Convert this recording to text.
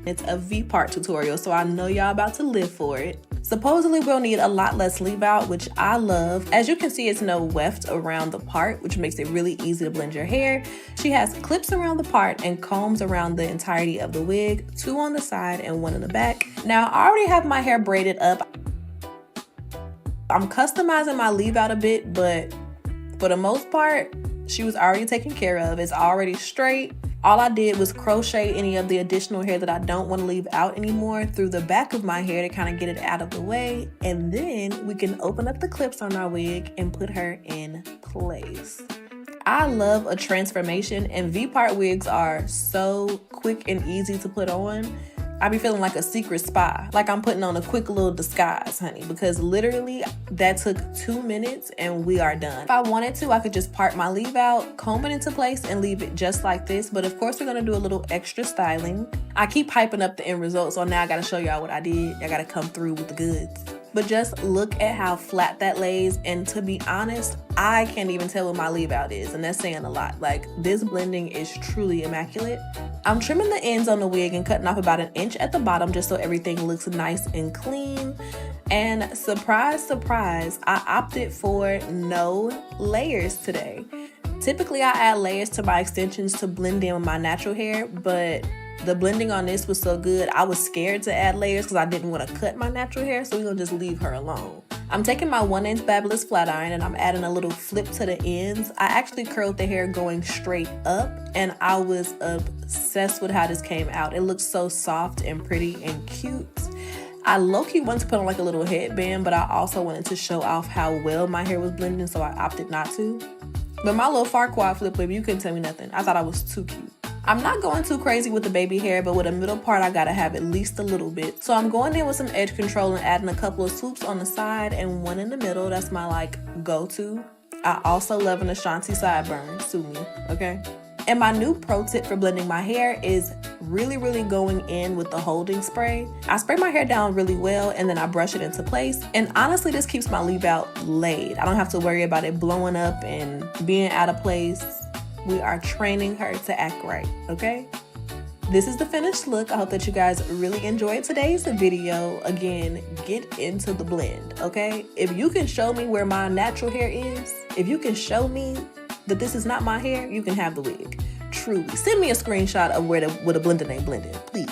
It's a V-part tutorial, so I know y'all about to live for it. Supposedly we'll need a lot less leave out, which I love. As you can see, it's no weft around the part, which makes it really easy to blend your hair. She has clips around the part and combs around the entirety of the wig, 2 on the side and 1 in the back. Now, I already have my hair braided up. I'm customizing my leave out a bit, but for the most part, she was already taken care of. It's already straight. All I did was crochet any of the additional hair that I don't want to leave out anymore through the back of my hair to kind of get it out of the way. And then we can open up the clips on our wig and put her in place. I love a transformation, and V-part wigs are so quick and easy to put on. I be feeling like a secret spy, like I'm putting on a quick little disguise, honey, because literally that took 2 minutes and we are done. If I wanted to, I could just part my leave out, comb it into place, and leave it just like this. But of course, we're gonna do a little extra styling. I keep hyping up the end result, so now I gotta show y'all what I did. I gotta come through with the goods. But just look at how flat that lays, and to be honest, I can't even tell what my leave out is, and that's saying a lot. Like, this blending is truly immaculate. I'm trimming the ends on the wig and cutting off about 1 inch at the bottom just so everything looks nice and clean. And surprise, surprise, I opted for no layers today. Typically, I add layers to my extensions to blend in with my natural hair, but the blending on this was so good, I was scared to add layers because I didn't want to cut my natural hair, so we're gonna just leave her alone. I'm taking my 1-inch Fabulous flat iron and I'm adding a little flip to the ends. I actually curled the hair going straight up, and I was obsessed with how this came out. It looks so soft and pretty and cute. I low-key wanted to put on like a little headband, but I also wanted to show off how well my hair was blending, so I opted not to. But my little Farquaad flip, you couldn't tell me nothing. I thought I was too cute. I'm not going too crazy with the baby hair, but with the middle part, I gotta have at least a little bit. So I'm going in with some edge control and adding a couple of swoops on the side and 1 in the middle. That's my like go-to. I also love an Ashanti sideburn, sue me, okay? And my new pro tip for blending my hair is really going in with the holding spray. I spray my hair down really well and then I brush it into place. And honestly, this keeps my leave out laid. I don't have to worry about it blowing up and being out of place. We are training her to act right, okay? This is the finished look. I hope that you guys really enjoyed today's video. Again, get into the blend, okay? If you can show me where my natural hair is, if you can show me that this is not my hair, you can have the wig. Truly. Send me a screenshot of where the blending ain't blended, please.